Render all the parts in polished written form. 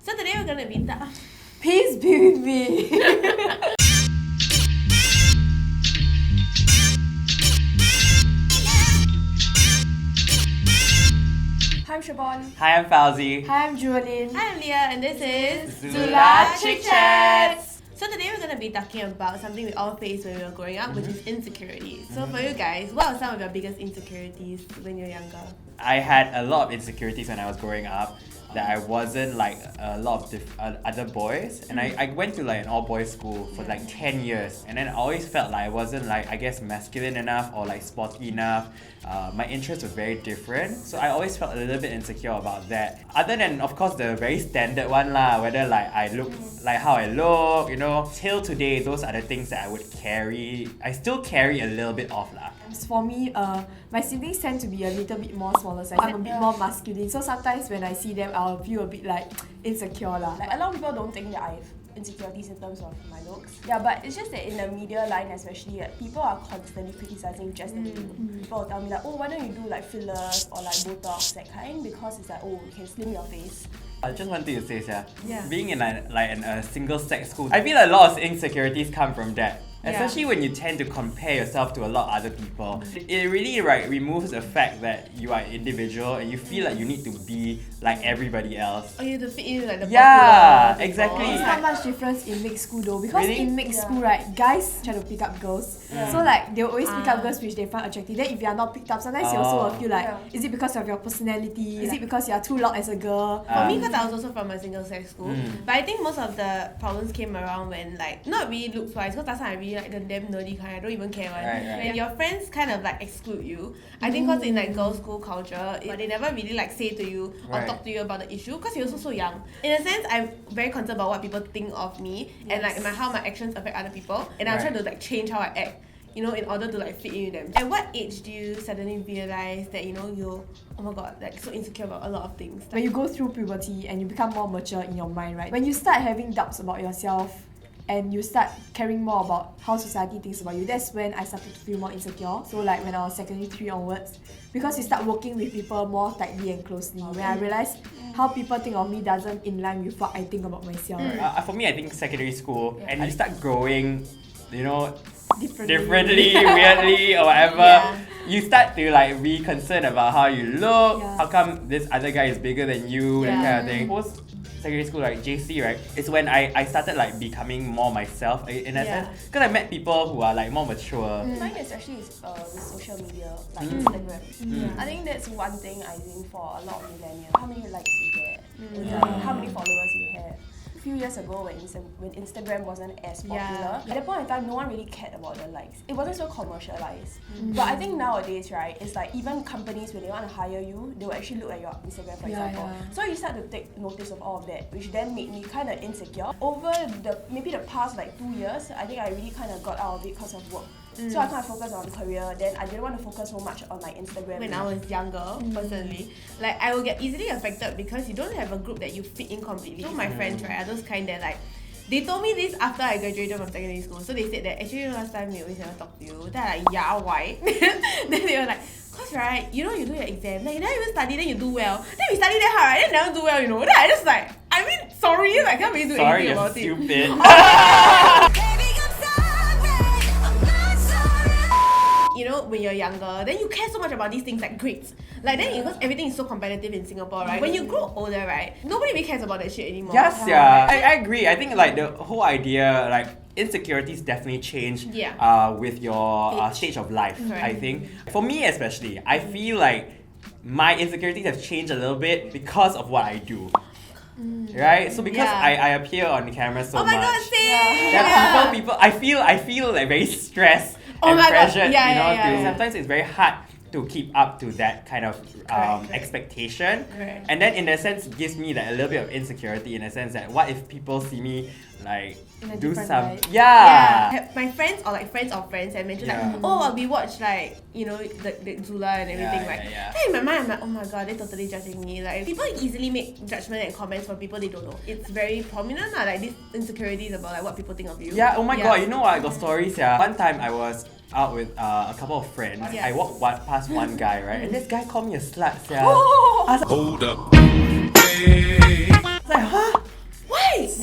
So today we're gonna be Peace be with me. Hi, I'm Siobhan. Hi, I'm Fauzi. Hi, I'm Julian. Hi, I'm Leah, and this is ZULA ChickChats. So today we're gonna be talking about something we all faced when we were growing up, which is insecurities. So for you guys, what are some of your biggest insecurities when you're younger? I had a lot of insecurities when I was growing up, that I wasn't like a lot of other boys, and I went to like an all-boys school for like 10 years, and then I always felt like I wasn't like, I guess, masculine enough or like sporty enough. My interests were very different, so I always felt a little bit insecure about that. Other than, of course, the very standard one lah, whether like I look like how I look, you know. Till today, those are the things that I would carry. I still carry a little bit of lah. For me, my siblings tend to be a little bit more smaller size. I'm a bit more masculine, so sometimes when I see them, I'll feel a bit like insecure lah. Like a lot of people don't think that I have insecurities in terms of my looks. Yeah, but it's just that in the media line especially, like, people are constantly criticizing just the way you look. People will tell me like, oh, why don't you do like fillers or like Botox, that kind, because it's like, oh, you can slim your face. I just wanted to say, Yeah. being in a single-sex school, I feel a lot of insecurities come from that. Yeah. Especially when you tend to compare yourself to a lot of other people. It really removes the fact that you are an individual and you feel like you need to be like everybody else. Oh, you have to fit in like the Yeah, popular exactly. people. It's not much difference in mixed school though, because Really? in mixed school, right, guys try to pick up girls. So like they always pick up girls which they find attractive. Then if you are not picked up, sometimes you also will feel like, is it because of your personality? Is it because you are too loud as a girl? For me, because I was also from a single-sex school, but I think most of the problems came around when, like, not really looks-wise, because last time I really like the damn nerdy kind, I don't even care one. Right. When your friends kind of like exclude you, I think because in like girls' school culture, but they never really like say to you or talk to you about the issue, because you're also so young. In a sense, I'm very concerned about what people think of me and like how my actions affect other people, and I'll try to like change how I act, you know, in order to like fit in with them. At what age do you suddenly realize that, you know, you're, oh my god, like so insecure about a lot of things? When you go through puberty and you become more mature in your mind, right? When you start having doubts about yourself and you start caring more about how society thinks about you, that's when I started to feel more insecure. So like when I was secondary 3 onwards, because you start working with people more tightly and closely, when I realized how people think of me doesn't in line with what I think about myself. For me, I think secondary school, and you start growing, you know, Differently. weirdly, or whatever. Yeah. You start to like be concerned about how you look. Yeah. How come this other guy is bigger than you? That Yeah. kind of thing. Post secondary school, like JC, right? It's when I started like becoming more myself in a sense. Because I met people who are like more mature. Mine especially is with social media, like Instagram. I think that's one thing I think for a lot of millennials. How many likes you get? How many followers you have? A few years ago when Instagram wasn't as popular, at that point in time no one really cared about the likes. It wasn't so commercialized. But I think nowadays, right, it's like even companies, when they want to hire you, they will actually look at your Instagram, for example. So you start to take notice of all of that, which then made me kind of insecure. Over maybe the past like 2 years, I think I really kind of got out of it because of work. So I kind of focused on career, then I didn't want to focus so much on like Instagram. When I was younger, personally, like I will get easily affected because you don't have a group that you fit in completely. So my friends, right, are those kind that like, they told me this after I graduated from secondary school. So they said that actually, you know, last time they always never talk to you. Then I'm like, yeah, why? Then they were like, cause right, you know, you do your exam, then you never even study, then you do well. Then we study that hard, right, then never do well, you know. Then I just like, I mean, sorry, I can't really do Sorry, anything you're about it. stupid. You know, when you're younger, then you care so much about these things like grades. Like then because everything is so competitive in Singapore, right? When you grow older, right, nobody really cares about that shit anymore. Yes, yeah. I agree. I think like the whole idea, like insecurities definitely change with your stage of life. Correct. I think for me especially, I feel like my insecurities have changed a little bit because of what I do. Right? So because I appear on camera so much. Oh my god, same! That people I feel like very stressed and pressured, sometimes it's very hard to keep up to that kind of expectation. Correct. And then in a sense it gives me like a little bit of insecurity in a sense that what if people see me like do some My friends or like friends of friends have mentioned like, oh, we watch like, you know, the ZULA and everything, right? Then in my mind I'm like, oh my god, they're totally judging me. Like people easily make judgment and comments for people they don't know. It's very prominent like these insecurities about like what people think of you. Yeah, oh my god, you know what, I got stories. One time I was out with a couple of friends. I walked past one guy, right? And this guy called me a slut. I was like, Hold up. I was like, huh?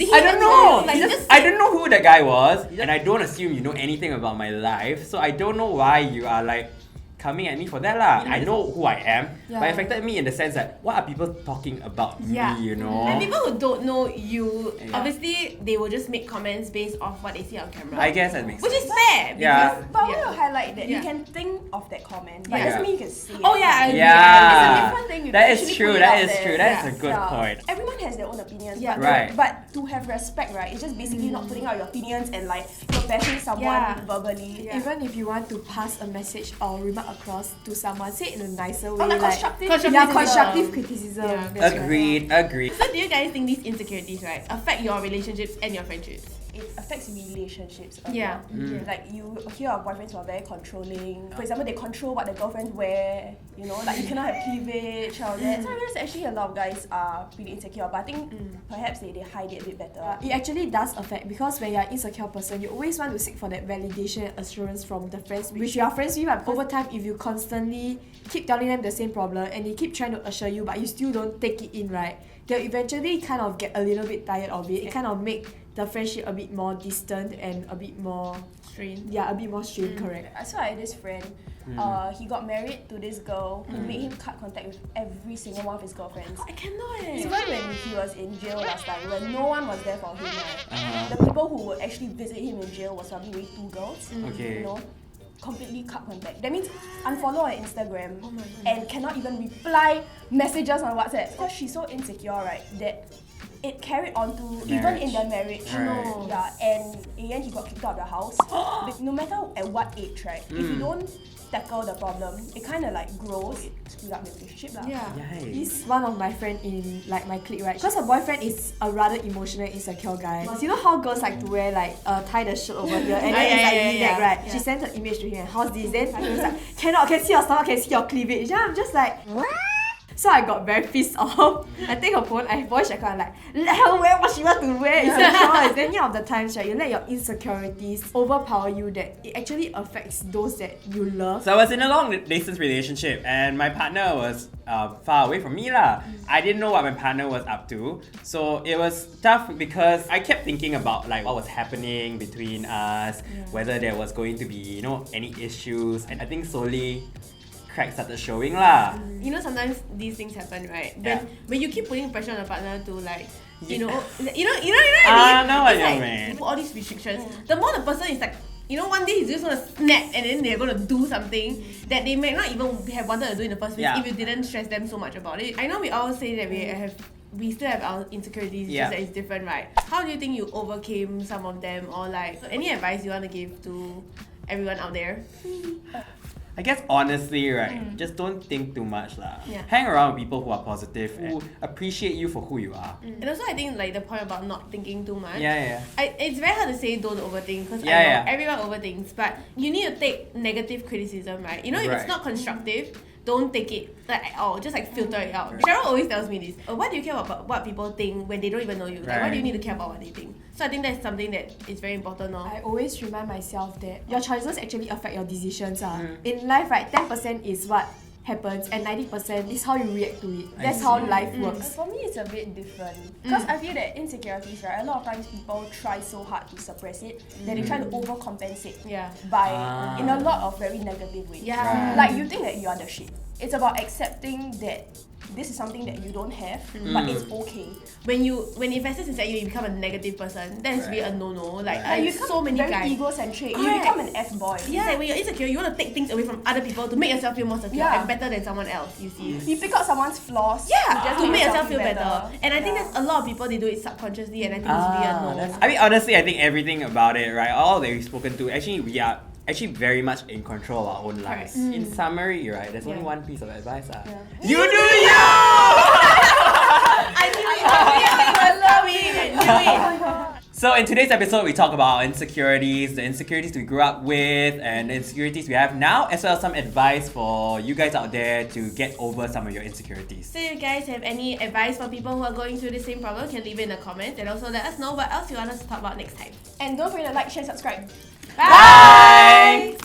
I don't know. Like, just I don't know who that guy was, and I don't assume you know anything about my life, so I don't know why you are like coming at me for that lah. I know who I am, but it affected me in the sense that what are people talking about me, you know? And people who don't know you, obviously they will just make comments based off what they see on camera. I guess that makes Which sense. is fair. Yeah. But I want to highlight that you can think of that comment, but it doesn't mean you can say it. Oh yeah, I agree. It's a different thing. You That actually is true, put it that out is there. true, that is a good point. Everyone has their own opinions, Yeah. but, Right. but to have respect, right, it's just basically not putting out your opinions and like you're bashing someone verbally. Even if you want to pass a message or remark across to someone, say it in a nicer way. Or like like constructive constructive criticism. Yeah. That's right. Agreed. So do you guys think these insecurities, right, affect your relationships and your friendships? It affects relationships a Yeah. lot. Like you hear of boyfriends who are very controlling. For example, they control what their girlfriends wear. You know, like you cannot have cleavage or that. So I realize actually a lot of guys are pretty insecure, but I think perhaps they hide it a bit better. It actually does affect because when you're an insecure person, you always want to seek for that validation and assurance from the friends which you are friends with. But over time, if you constantly keep telling them the same problem and they keep trying to assure you, but you still don't take it in, right? They'll eventually kind of get a little bit tired of it. It kind of make the friendship a bit more distant and a bit more Strained. a bit more strained, correct. I saw I had this friend. He got married to this girl who made him cut contact with every single one of his girlfriends. I cannot. Even when he was in jail last time, when no one was there for him, right, the people who would actually visit him in jail was probably two girls. Okay. You know, completely cut contact. That means unfollow on Instagram and cannot even reply messages on WhatsApp because she's so insecure, right? That it carried on to even in their marriage. Right. Yeah, and in the end he got kicked out of the house. But no matter at what age, right? If you don't tackle the problem, it kind of like grows, it screws up the relationship lah. Yeah. Yikes. This one of my friend in like my clique, right? Because her boyfriend is a rather emotional, insecure guy. You know how girls like to wear like tie the shirt over here and then it's like V-neck, right? She sent her image to him. How's this? Then he was like, can see your stomach, can see your cleavage. Yeah, I'm just like, what? So I got very pissed off. I take her phone, I voice record, I'm like, let her wear what she wants to wear. It's a choice. Then many of the times, right, you let your insecurities overpower you that it actually affects those that you love. So I was in a long distance relationship and my partner was far away from me lah. I didn't know what my partner was up to. So it was tough because I kept thinking about like what was happening between us, whether there was going to be, you know, any issues. And I think slowly cracks started showing lah. You know, sometimes these things happen, right? When you keep putting pressure on the partner to like, you know what I mean? I know what It's you like, mean. put all these restrictions. The more the person is like, you know, one day he's just gonna snap and then they're gonna do something that they might not even have wanted to do in the first place if you didn't stress them so much about it. I know we all say that we still have our insecurities, just that it's different, right? How do you think you overcame some of them, or like any advice you want to give to everyone out there? I guess honestly, right, just don't think too much lah. Yeah. Hang around with people who are positive, who appreciate you for who you are. And also I think like the point about not thinking too much. It's very hard to say don't overthink because I know everyone overthinks, but you need to take negative criticism, right? You know, if it's not constructive, don't take it like at all. Just like filter it out. Cheryl always tells me this. Why do you care about what people think when they don't even know you? Like, why do you need to care about what they think? So I think that's something that is very important. I always remind myself that your choices actually affect your decisions. In life, right, 10% is what happens and 90% is how you react to it. That's how life works. For me, it's a bit different because I feel that insecurities, right, a lot of times people try so hard to suppress it that they try to overcompensate by in a lot of very negative ways. Like you think that you are the shit. It's about accepting that this is something that you don't have, but it's okay. When it festers inside you, you become a negative person. That is really a no-no. Like you become so many very guys. Egocentric. You become an F-boy. It's like when you're insecure, you want to take things away from other people to make yourself feel more secure and better than someone else, you see. You pick out someone's flaws to make yourself feel better. And I think that's a lot of people, they do it subconsciously, and I think it's really a no. I mean, honestly, I think everything about it, right, all that we've spoken to, actually we are actually very much in control of our own lives. In summary, right, there's only one piece of advice. You do you! I love it. So in today's episode, we talk about our insecurities, the insecurities we grew up with, and the insecurities we have now, as well as some advice for you guys out there to get over some of your insecurities. So if you guys have any advice for people who are going through the same problem, you can leave it in the comments, and also let us know what else you want us to talk about next time. And don't forget to like, share, subscribe. Bye!